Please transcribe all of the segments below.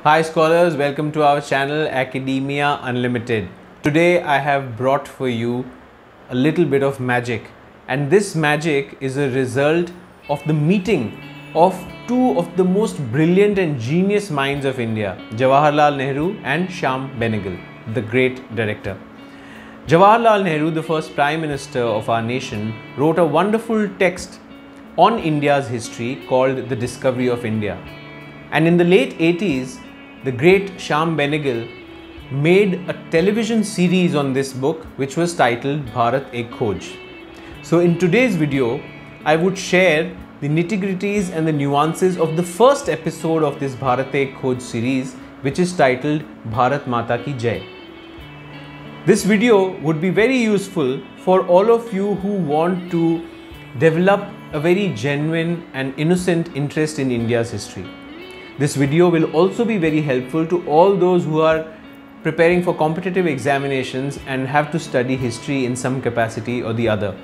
Hi scholars, welcome to our channel Academia Unlimited. Today I have brought for you a little bit of magic, and this magic is a result of the meeting of two of the most brilliant and genius minds of India, Jawaharlal Nehru and Shyam Benegal, the great director. Jawaharlal Nehru, the first Prime Minister of our nation, wrote a wonderful text on India's history called The Discovery of India. And in the late 80s, the great Shyam Benegal made a television series on this book which was titled Bharat Ek Khoj. So in today's video, I would share the nitty-gritties and the nuances of the first episode of this Bharat Ek Khoj series, which is titled Bharat Mata Ki Jai. This video would be very useful for all of you who want to develop a very genuine and innocent interest in India's history. This video will also be very helpful to all those who are preparing for competitive examinations and have to study history in some capacity or the other.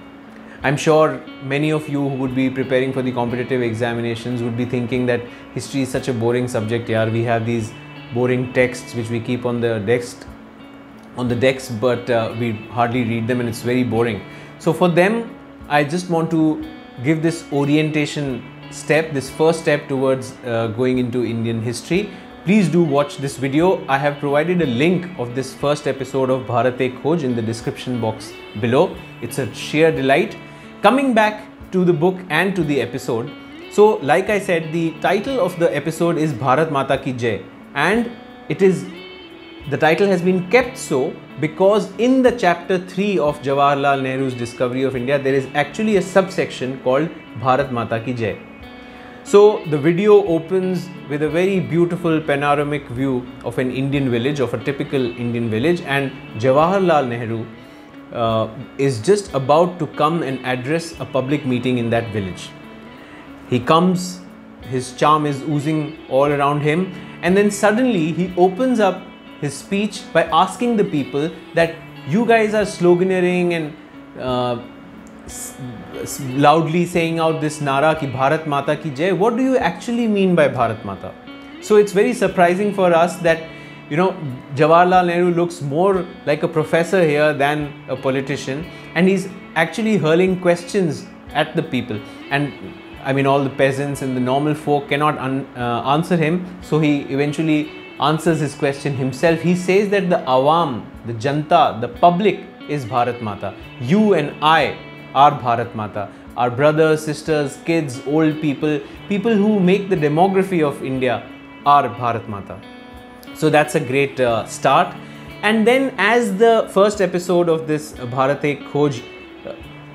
I'm sure many of you who would be preparing for the competitive examinations would be thinking that history is such a boring subject. Yeah, we have these boring texts which we keep on the decks, but we hardly read them and it's very boring. So for them, I just want to give this orientation step, this first step towards going into Indian history. Please do watch this video. I have provided a link of this first episode of Bharat Ek Khoj in the description box below. It's a sheer delight. Coming back to the book and to the episode. So like I said, the title of the episode is Bharat Mata Ki Jai, and the title has been kept so because in the chapter 3 of Jawaharlal Nehru's Discovery of India, there is actually a subsection called Bharat Mata Ki Jai. So the video opens with a very beautiful panoramic view of an Indian village, of a typical Indian village, and Jawaharlal Nehru is just about to come and address a public meeting in that village. He comes, his charm is oozing all around him, and then suddenly he opens up his speech by asking the people that you guys are sloganeering and loudly saying out this nara ki Bharat Mata Ki Jai. What do you actually mean by Bharat Mata? So it's very surprising for us that, you know, Jawaharlal Nehru looks more like a professor here than a politician, and he's actually hurling questions at the people. And I mean, all the peasants and the normal folk cannot answer him, so he eventually answers his question himself. He says that the awam, the janta, the public is Bharat Mata. You and I are Bharat Mata. Our brothers, sisters, kids, old people, people who make the demography of India are Bharat Mata. So that's a great start. And then as the first episode of this Bharat Ek Khoj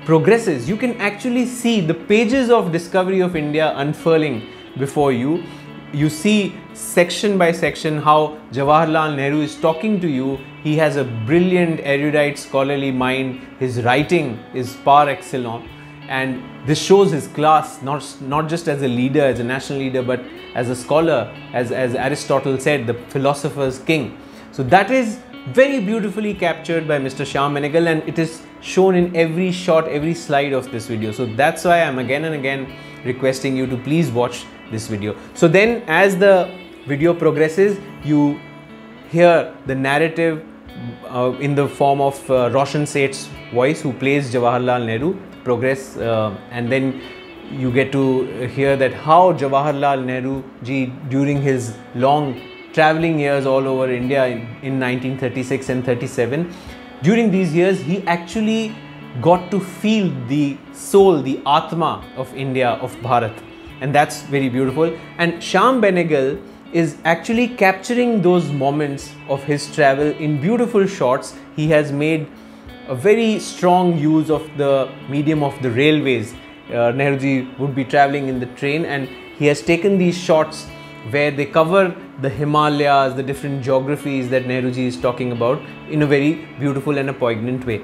progresses, you can actually see the pages of Discovery of India unfurling before you. You see section by section how Jawaharlal Nehru is talking to you. He has a brilliant, erudite, scholarly mind. His writing is par excellence, and this shows his class, not just as a leader, as a national leader, but as a scholar, as Aristotle said, the philosopher's king. So that is very beautifully captured by Mr. Shyam Benegal, and it is shown in every shot, every slide of this video. So that's why I'm again and again requesting you to please watch this video. So then as the video progresses, you hear the narrative in the form of Roshan Seth's voice, who plays Jawaharlal Nehru, progress, and then you get to hear that how Jawaharlal Nehru ji, during his long traveling years all over India in 1936 and 37, during these years he actually got to feel the soul, the atma of India, of Bharat. And that's very beautiful. And Shyam Benegal is actually capturing those moments of his travel in beautiful shots. He has made a very strong use of the medium of the railways. Nehruji would be traveling in the train, and he has taken these shots where they cover the Himalayas, the different geographies that Nehruji is talking about in a very beautiful and a poignant way.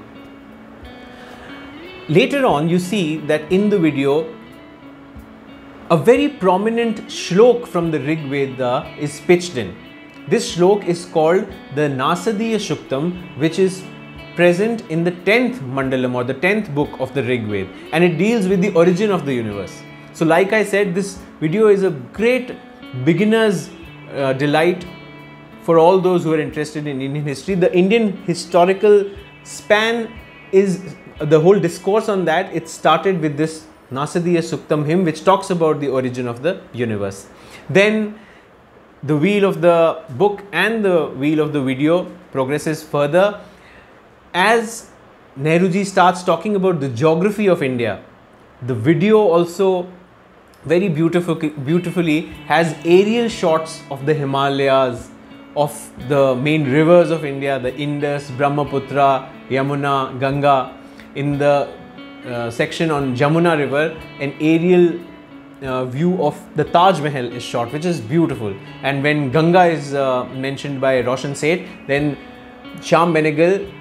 Later on, you see that in the video, a very prominent shlok from the Rig Veda is pitched in. This shlok is called the Nasadiya Shuktam, which is present in the 10th Mandalam or the 10th book of the Rig Veda, and it deals with the origin of the universe. So like I said, this video is a great beginner's delight for all those who are interested in Indian history. The Indian historical span is the whole discourse on that. It started with this Nasadiya Suktam hymn, which talks about the origin of the universe. Then the wheel of the book and the wheel of the video progresses further as Nehruji starts talking about the geography of India. The video also very beautifully has aerial shots of the Himalayas, of the main rivers of India, the Indus, Brahmaputra, Yamuna, Ganga. In the section on Jamuna river, an aerial view of the Taj Mahal is shot, which is beautiful. And when Ganga is mentioned by Roshan Seth, then Shyam Benegal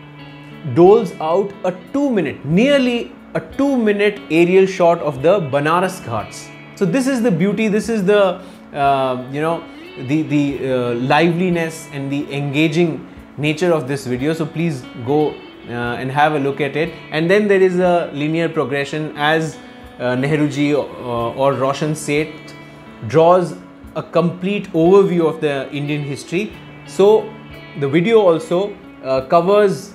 doles out a 2-minute, nearly a 2-minute aerial shot of the Banaras Ghats. So this is the beauty, this is the liveliness and the engaging nature of this video. So please go and have a look at it. And then there is a linear progression as Nehruji or Roshan Seth draws a complete overview of the Indian history. So the video also covers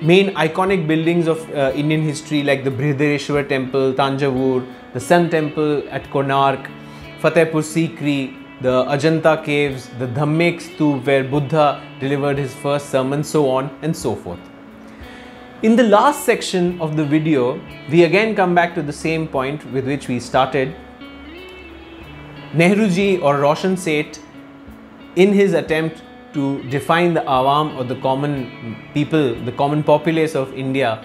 main iconic buildings of Indian history like the Brihadareshwar temple, Tanjavur, the Sun temple at Konark, Fatehpur Sikri, the Ajanta caves, the Dhammek Stoop where Buddha delivered his first sermon, so on and so forth. In the last section of the video, we again come back to the same point with which we started. Nehruji or Roshan Seth, in his attempt to define the Awam or the common people, the common populace of India,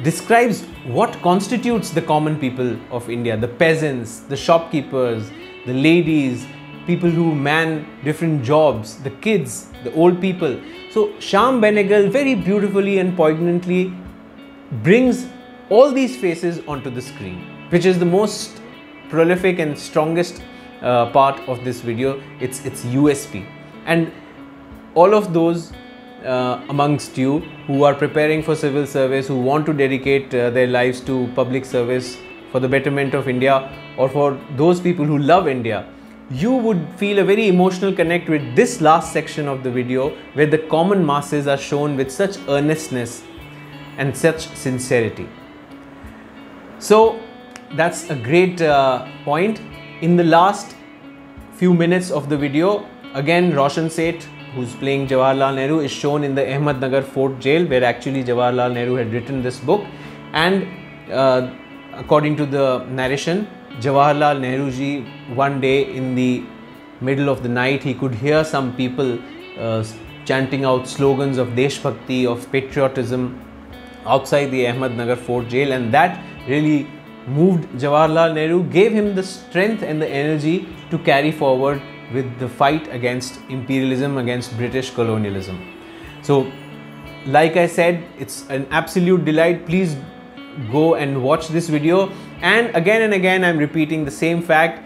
describes what constitutes the common people of India, the peasants, the shopkeepers, the ladies, people who man different jobs, the kids, the old people. So Shyam Benegal very beautifully and poignantly brings all these faces onto the screen, which is the most prolific and strongest part of this video. It's USP. And all of those amongst you who are preparing for civil service, who want to dedicate their lives to public service for the betterment of India, or for those people who love India, you would feel a very emotional connect with this last section of the video where the common masses are shown with such earnestness and such sincerity. So that's a great point. In the last few minutes of the video, again Roshan Seth, who's playing Jawaharlal Nehru, is shown in the Ahmednagar Fort jail where actually Jawaharlal Nehru had written this book. And according to the narration, Jawaharlal Nehru ji, one day in the middle of the night, he could hear some people chanting out slogans of Desh Bhakti, of patriotism outside the Ahmednagar Fort jail, and that really moved Jawaharlal Nehru, gave him the strength and the energy to carry forward with the fight against imperialism, against British colonialism. So like I said, it's an absolute delight. Please go and watch this video. And again I'm repeating the same fact.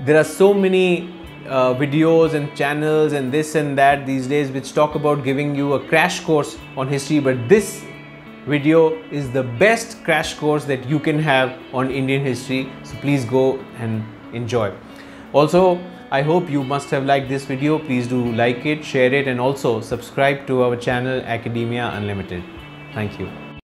There are so many videos and channels and this and that these days which talk about giving you a crash course on history, but this video is the best crash course that you can have on Indian history. So please go and enjoy. Also, I hope you must have liked this video. Please do like it, share it, and also subscribe to our channel Academia Unlimited. Thank you.